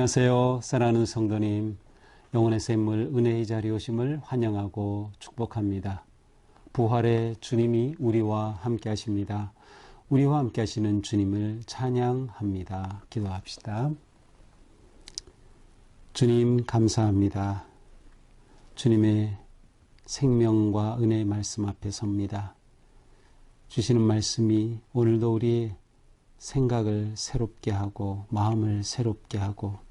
안녕하세요. 사랑하는 성도님, 영혼의 샘물 은혜의 자리에 오심을 환영하고 축복합니다. 부활의 주님이 우리와 함께 하십니다. 우리와 함께 하시는 주님을 찬양합니다. 기도합시다. 주님 감사합니다. 주님의 생명과 은혜의 말씀 앞에 섭니다. 주시는 말씀이 오늘도 우리의 생각을 새롭게 하고 마음을 새롭게 하고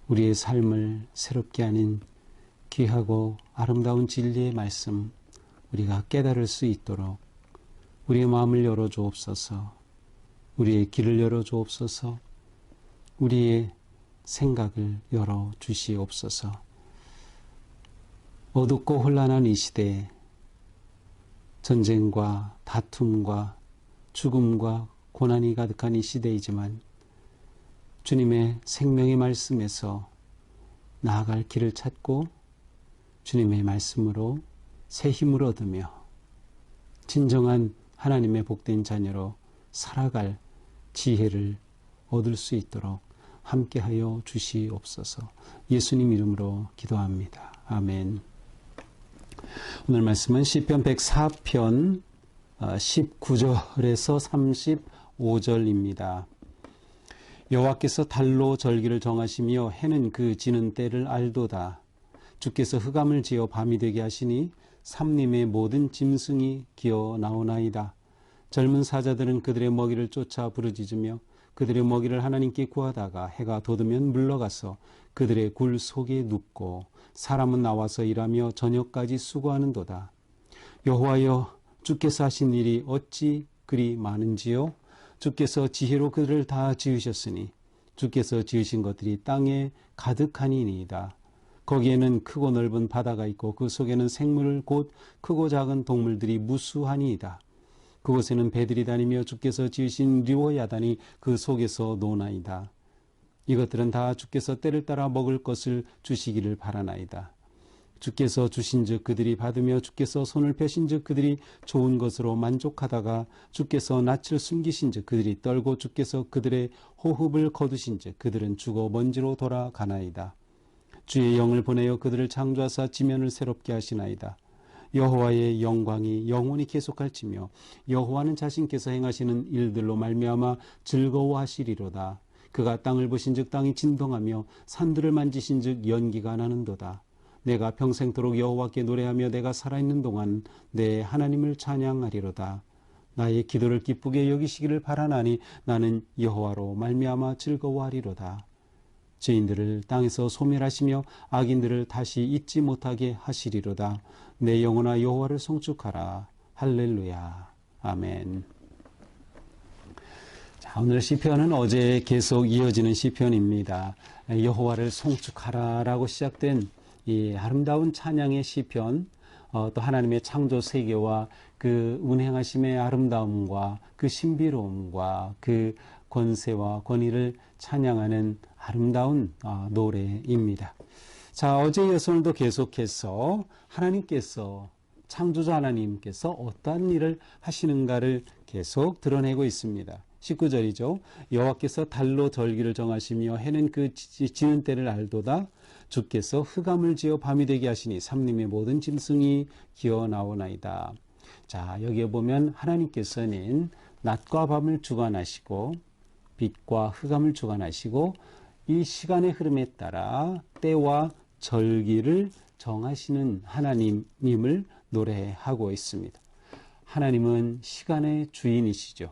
우리의 삶을 새롭게 하는 귀하고 아름다운 진리의 말씀 우리가 깨달을 수 있도록 우리의 마음을 열어주옵소서. 우리의 길을 열어주옵소서. 우리의 생각을 열어주시옵소서. 어둡고 혼란한 이 시대에 전쟁과 다툼과 죽음과 고난이 가득한 이 시대이지만 주님의 생명의 말씀에서 나아갈 길을 찾고 주님의 말씀으로 새 힘을 얻으며 진정한 하나님의 복된 자녀로 살아갈 지혜를 얻을 수 있도록 함께하여 주시옵소서. 예수님 이름으로 기도합니다. 아멘. 오늘 말씀은 시편 104편 19절에서 35절입니다. 여호와께서 달로 절기를 정하시며 해는 그 지는 때를 알도다. 주께서 흑암을 지어 밤이 되게 하시니 삼림의 모든 짐승이 기어 나오나이다. 젊은 사자들은 그들의 먹이를 쫓아 부르짖으며 그들의 먹이를 하나님께 구하다가 해가 돋으면 물러가서 그들의 굴 속에 눕고 사람은 나와서 일하며 저녁까지 수고하는도다. 여호와여, 주께서 하신 일이 어찌 그리 많은지요? 주께서 지혜로 그들을 다 지으셨으니 주께서 지으신 것들이 땅에 가득하니이다. 거기에는 크고 넓은 바다가 있고 그 속에는 생물 곧 크고 작은 동물들이 무수하니이다. 그곳에는 배들이 다니며 주께서 지으신 리워야단이 그 속에서 노나이다. 이것들은 다 주께서 때를 따라 먹을 것을 주시기를 바라나이다. 주께서 주신즉 그들이 받으며 주께서 손을 펴신즉 그들이 좋은 것으로 만족하다가 주께서 낯을 숨기신즉 그들이 떨고 주께서 그들의 호흡을 거두신즉 그들은 죽어 먼지로 돌아가나이다. 주의 영을 보내어 그들을 창조하사 지면을 새롭게 하시나이다. 여호와의 영광이 영원히 계속할지며 여호와는 자신께서 행하시는 일들로 말미암아 즐거워하시리로다. 그가 땅을 보신즉 땅이 진동하며 산들을 만지신즉 연기가 나는도다. 내가 평생토록 여호와께 노래하며 내가 살아있는 동안 내 하나님을 찬양하리로다. 나의 기도를 기쁘게 여기시기를 바라나니 나는 여호와로 말미암아 즐거워하리로다. 죄인들을 땅에서 소멸하시며 악인들을 다시 잊지 못하게 하시리로다. 내 영혼아 여호와를 송축하라. 할렐루야. 아멘. 자, 오늘 시편은 어제 계속 이어지는 시편입니다. 여호와를 송축하라라고 시작된 이 아름다운 찬양의 시편, 또 하나님의 창조 세계와 그 운행하심의 아름다움과 그 신비로움과 그 권세와 권위를 찬양하는 아름다운 노래입니다. 자, 어제 이어서 오늘도 계속해서 하나님께서 창조자 하나님께서 어떠한 일을 하시는가를 계속 드러내고 있습니다. 19절이죠. 여호와께서 달로 절기를 정하시며 해는 그 지는 때를 알도다. 주께서 흑암을 지어 밤이 되게 하시니 삼림의 모든 짐승이 기어 나오나이다. 자, 여기에 보면 하나님께서는 낮과 밤을 주관하시고 빛과 흑암을 주관하시고 이 시간의 흐름에 따라 때와 절기를 정하시는 하나님임을 노래하고 있습니다. 하나님은 시간의 주인이시죠.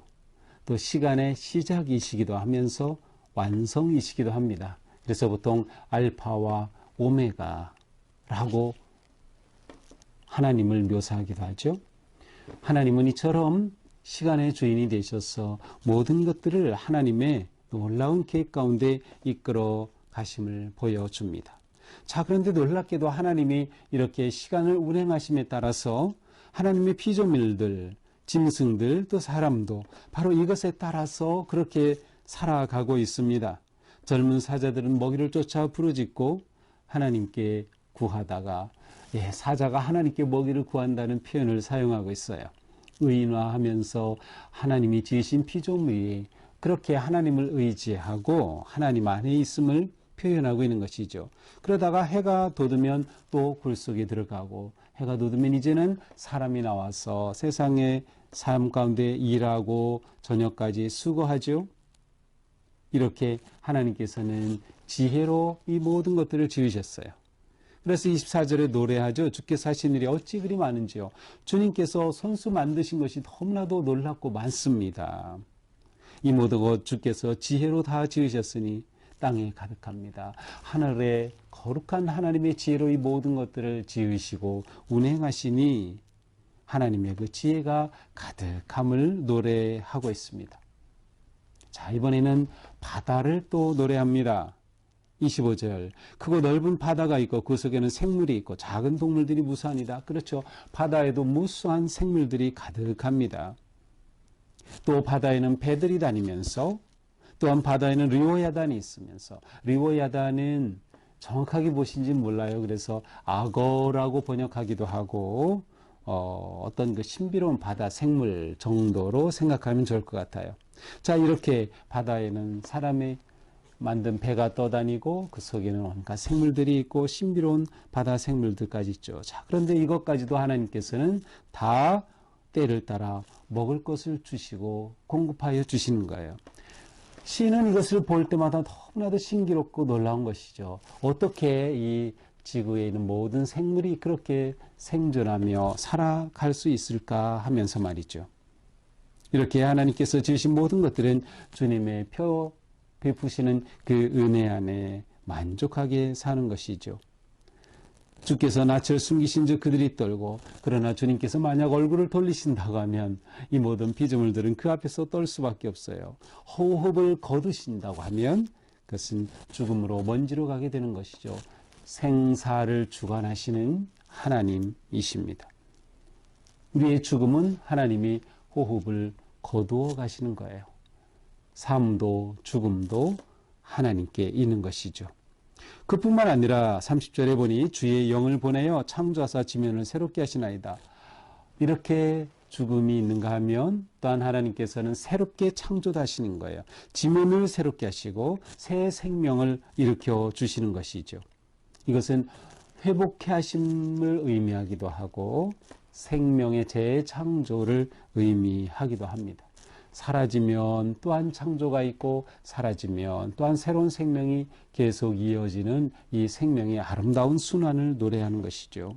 또 시간의 시작이시기도 하면서 완성이시기도 합니다. 그래서 보통 알파와 오메가라고 하나님을 묘사하기도 하죠. 하나님은 이처럼 시간의 주인이 되셔서 모든 것들을 하나님의 놀라운 계획 가운데 이끌어 가심을 보여줍니다. 자, 그런데 놀랍게도 하나님이 이렇게 시간을 운행하심에 따라서 하나님의 피조물들, 짐승들, 또 사람도 바로 이것에 따라서 그렇게 살아가고 있습니다. 젊은 사자들은 먹이를 쫓아 부르짖고 하나님께 구하다가 사자가 하나님께 먹이를 구한다는 표현을 사용하고 있어요. 의인화하면서 하나님이 지으신 피조물이 그렇게 하나님을 의지하고 하나님 안에 있음을 표현하고 있는 것이죠. 그러다가 해가 돋으면 또 굴 속에 들어가고, 해가 돋으면 이제는 사람이 나와서 세상의 삶 가운데 일하고 저녁까지 수고하죠. 이렇게 하나님께서는 지혜로 이 모든 것들을 지으셨어요. 그래서 24절에 노래하죠. 주께서 하신 일이 어찌 그리 많은지요. 주님께서 손수 만드신 것이 너무나도 놀랍고 많습니다. 이 모든 것 주께서 지혜로 다 지으셨으니 땅에 가득합니다. 하늘에 거룩한 하나님의 지혜로 이 모든 것들을 지으시고 운행하시니 하나님의 그 지혜가 가득함을 노래하고 있습니다. 자, 이번에는 바다를 또 노래합니다. 25절, 크고 넓은 바다가 있고 그 속에는 생물이 있고 작은 동물들이 무수하니다. 그렇죠. 바다에도 무수한 생물들이 가득합니다. 또 바다에는 배들이 다니면서, 또한 바다에는 리오야단이 있으면서, 리오야단은 정확하게 보신지 몰라요. 그래서 악어라고 번역하기도 하고 어떤 그 신비로운 바다 생물 정도로 생각하면 좋을 것 같아요. 자, 이렇게 바다에는 사람의 만든 배가 떠다니고 그 속에는 온갖 생물들이 있고 신비로운 바다 생물들까지 있죠. 자, 그런데 이것까지도 하나님께서는 다 때를 따라 먹을 것을 주시고 공급하여 주시는 거예요. 시인은 이것을 볼 때마다 너무나도 신기롭고 놀라운 것이죠. 어떻게 이 지구에 있는 모든 생물이 그렇게 생존하며 살아갈 수 있을까 하면서 말이죠. 이렇게 하나님께서 지으신 모든 것들은 주님의 베푸시는 그 은혜 안에 만족하게 사는 것이죠. 주께서 낯을 숨기신 즉 그들이 떨고, 그러나 주님께서 만약 얼굴을 돌리신다고 하면 이 모든 피조물들은 그 앞에서 떨 수밖에 없어요. 호흡을 거두신다고 하면 그것은 죽음으로 먼지로 가게 되는 것이죠. 생사를 주관하시는 하나님이십니다. 우리의 죽음은 하나님이 호흡을 거두어 가시는 거예요. 삶도 죽음도 하나님께 있는 것이죠. 그뿐만 아니라 30절에 보니 주의 영을 보내어 창조하사 지면을 새롭게 하시나이다. 이렇게 죽음이 있는가 하면 또한 하나님께서는 새롭게 창조하시는 거예요. 지면을 새롭게 하시고 새 생명을 일으켜 주시는 것이죠. 이것은 회복해 하심을 의미하기도 하고 생명의 재창조를 의미하기도 합니다. 사라지면 또한 창조가 있고 사라지면 또한 새로운 생명이 계속 이어지는 이 생명의 아름다운 순환을 노래하는 것이죠.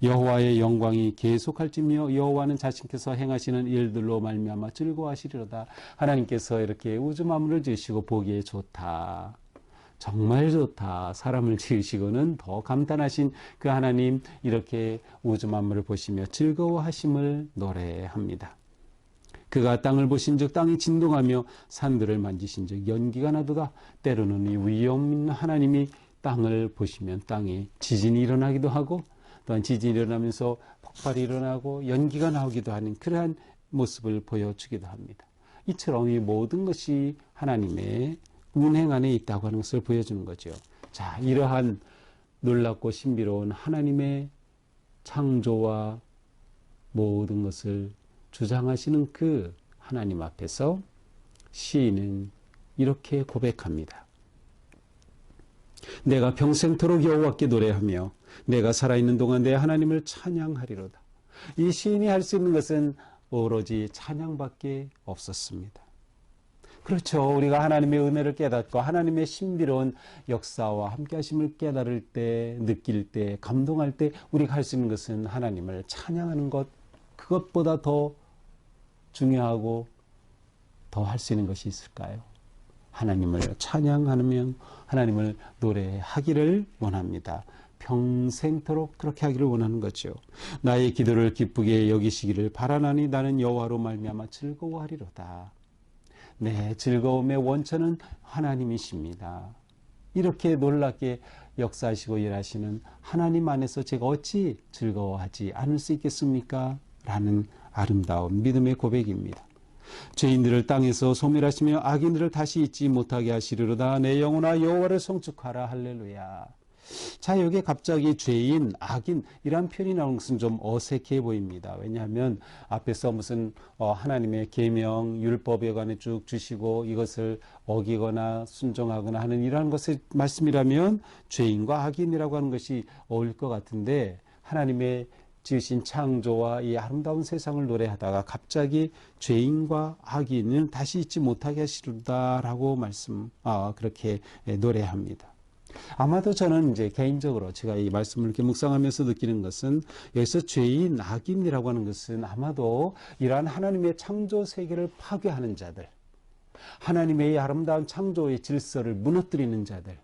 여호와의 영광이 계속할지며 여호와는 자신께서 행하시는 일들로 말미암아 즐거워하시리로다. 하나님께서 이렇게 우주 만물을 지으시고 보기에 좋다, 정말 좋다, 사람을 지으시고는 더 감탄하신 그 하나님, 이렇게 우주 만물을 보시며 즐거워하심을 노래합니다. 그가 땅을 보신즉 땅이 진동하며 산들을 만지신즉 연기가 나도다. 때로는 이 위엄 있는 하나님이 땅을 보시면 땅에 지진이 일어나기도 하고 또한 지진이 일어나면서 폭발이 일어나고 연기가 나오기도 하는 그러한 모습을 보여주기도 합니다. 이처럼 이 모든 것이 하나님의 운행 안에 있다고 하는 것을 보여주는 거죠. 자, 이러한 놀랍고 신비로운 하나님의 창조와 모든 것을 주장하시는 그 하나님 앞에서 시인은 이렇게 고백합니다. 내가 평생토록 여호와께 노래하며 내가 살아있는 동안 내 하나님을 찬양하리로다. 이 시인이 할 수 있는 것은 오로지 찬양밖에 없었습니다. 그렇죠. 우리가 하나님의 은혜를 깨닫고 하나님의 신비로운 역사와 함께하심을 깨달을 때, 느낄 때, 감동할 때 우리가 할 수 있는 것은 하나님을 찬양하는 것, 그것보다 더 중요하고 더 할 수 있는 것이 있을까요? 하나님을 찬양하면 하나님을 노래하기를 원합니다. 평생토록 그렇게 하기를 원하는 거죠. 나의 기도를 기쁘게 여기시기를 바라나니 나는 여호와로 말미암아 즐거워하리로다. 네, 즐거움의 원천은 하나님이십니다. 이렇게 놀랍게 역사하시고 일하시는 하나님 안에서 제가 어찌 즐거워하지 않을 수 있겠습니까? 라는 아름다운 믿음의 고백입니다. 죄인들을 땅에서 소멸하시며 악인들을 다시 잊지 못하게 하시리로다. 내 영혼아 여호와를 송축하라. 할렐루야. 자, 여기에 갑자기 죄인, 악인 이란 표현이 나오는 것은 좀 어색해 보입니다. 왜냐하면 앞에서 무슨 하나님의 계명, 율법에 관해 쭉 주시고 이것을 어기거나 순종하거나 하는 이러한 것의 말씀이라면 죄인과 악인이라고 하는 것이 어울릴 것 같은데 하나님의 지으신 창조와 이 아름다운 세상을 노래하다가 갑자기 죄인과 악인을 다시 잊지 못하게 하시리다라고 그렇게 노래합니다. 아마도 저는 이제 개인적으로 제가 이 말씀을 이렇게 묵상하면서 느끼는 것은 여기서 죄인, 악인이라고 하는 것은 아마도 이러한 하나님의 창조 세계를 파괴하는 자들, 하나님의 이 아름다운 창조의 질서를 무너뜨리는 자들,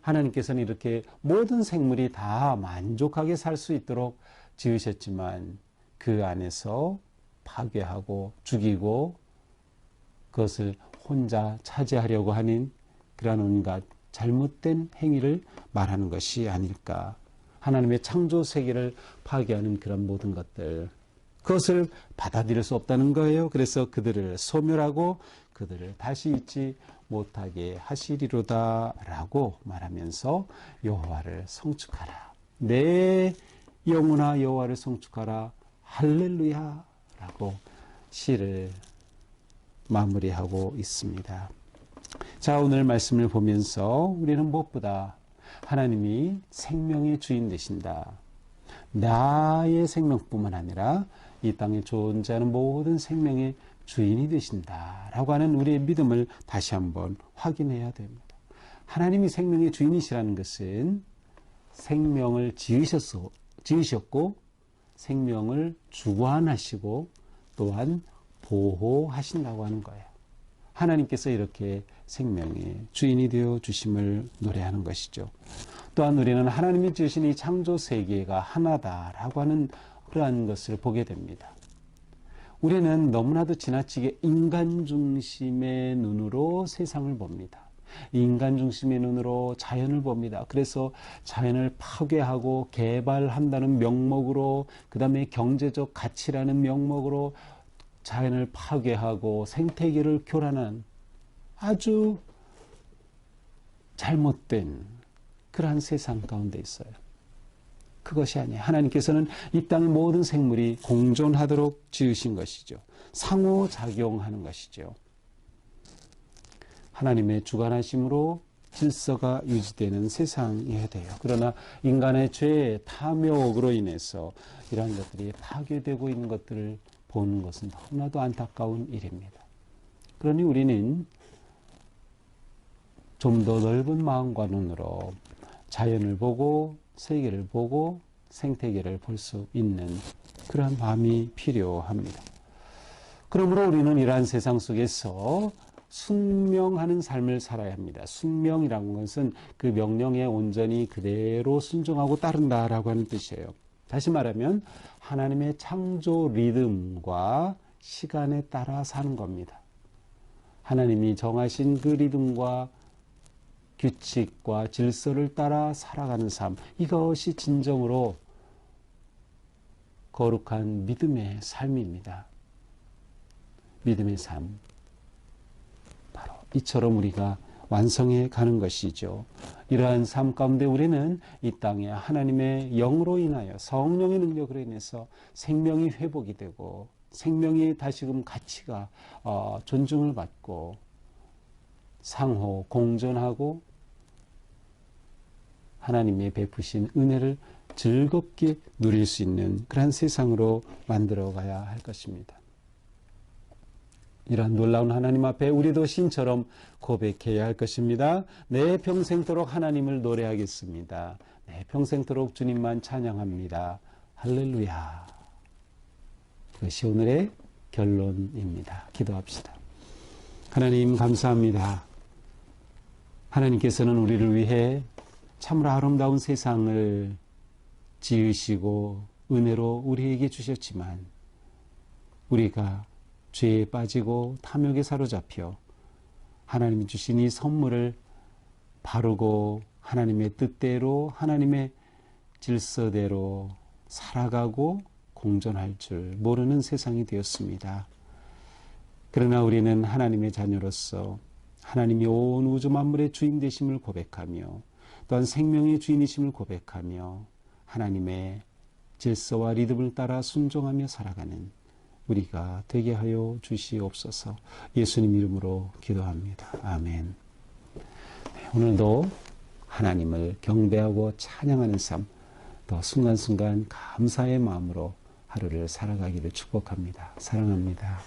하나님께서는 이렇게 모든 생물이 다 만족하게 살 수 있도록 지으셨지만 그 안에서 파괴하고 죽이고 그것을 혼자 차지하려고 하는 그러한 온갖 잘못된 행위를 말하는 것이 아닐까. 하나님의 창조 세계를 파괴하는 그런 모든 것들, 그것을 받아들일 수 없다는 거예요. 그래서 그들을 소멸하고 그들을 다시 잊지 못하게 하시리로다 라고 말하면서 여호와를 성축하라. 내 영혼아 여호와를 성축하라. 할렐루야 라고 시를 마무리하고 있습니다. 자, 오늘 말씀을 보면서 우리는 무엇보다 하나님이 생명의 주인 되신다. 나의 생명뿐만 아니라 이 땅에 존재하는 모든 생명의 주인이 되신다라고 하는 우리의 믿음을 다시 한번 확인해야 됩니다. 하나님이 생명의 주인이시라는 것은 생명을 지으셨고 생명을 주관하시고 또한 보호하신다고 하는 거예요. 하나님께서 이렇게 생명의 주인이 되어 주심을 노래하는 것이죠. 또한 우리는 하나님이 지으신 이 창조 세계가 하나다라고 하는 그러한 것을 보게 됩니다. 우리는 너무나도 지나치게 인간 중심의 눈으로 세상을 봅니다. 인간 중심의 눈으로 자연을 봅니다. 그래서 자연을 파괴하고 개발한다는 명목으로, 그 다음에 경제적 가치라는 명목으로 자연을 파괴하고 생태계를 교란한 아주 잘못된 그러한 세상 가운데 있어요. 그것이 아니에요. 하나님께서는 이 땅의 모든 생물이 공존하도록 지으신 것이죠. 상호작용하는 것이죠. 하나님의 주관하심으로 질서가 유지되는 세상이어야 돼요. 그러나 인간의 죄의 탐욕으로 인해서 이러한 것들이 파괴되고 있는 것들을 보는 것은 너무나도 안타까운 일입니다. 그러니 우리는 좀 더 넓은 마음과 눈으로 자연을 보고 세계를 보고 생태계를 볼 수 있는 그러한 마음이 필요합니다. 그러므로 우리는 이러한 세상 속에서 순명하는 삶을 살아야 합니다. 순명이라는 것은 그 명령에 온전히 그대로 순종하고 따른다라고 하는 뜻이에요. 다시 말하면 하나님의 창조 리듬과 시간에 따라 사는 겁니다. 하나님이 정하신 그 리듬과 규칙과 질서를 따라 살아가는 삶, 이것이 진정으로 거룩한 믿음의 삶입니다. 믿음의 삶, 바로 이처럼 우리가 완성해 가는 것이죠. 이러한 삶 가운데 우리는 이 땅에 하나님의 영으로 인하여, 성령의 능력으로 인해서 생명이 회복이 되고 생명이 다시금 가치가 존중을 받고 상호 공존하고 하나님의 베푸신 은혜를 즐겁게 누릴 수 있는 그런 세상으로 만들어가야 할 것입니다. 이러한 놀라운 하나님 앞에 우리도 신처럼 고백해야 할 것입니다. 내 평생토록 하나님을 노래하겠습니다. 내 평생토록 주님만 찬양합니다. 할렐루야. 그것이 오늘의 결론입니다. 기도합시다. 하나님 감사합니다. 하나님께서는 우리를 위해 참으로 아름다운 세상을 지으시고 은혜로 우리에게 주셨지만 우리가 죄에 빠지고 탐욕에 사로잡혀 하나님이 주신 이 선물을 바르고 하나님의 뜻대로 하나님의 질서대로 살아가고 공존할 줄 모르는 세상이 되었습니다. 그러나 우리는 하나님의 자녀로서 하나님이 온 우주 만물의 주인 되심을 고백하며 또한 생명의 주인이심을 고백하며 하나님의 질서와 리듬을 따라 순종하며 살아가는 우리가 되게 하여 주시옵소서. 예수님 이름으로 기도합니다. 아멘. 네, 오늘도 하나님을 경배하고 찬양하는 삶, 또 순간순간 감사의 마음으로 하루를 살아가기를 축복합니다. 사랑합니다.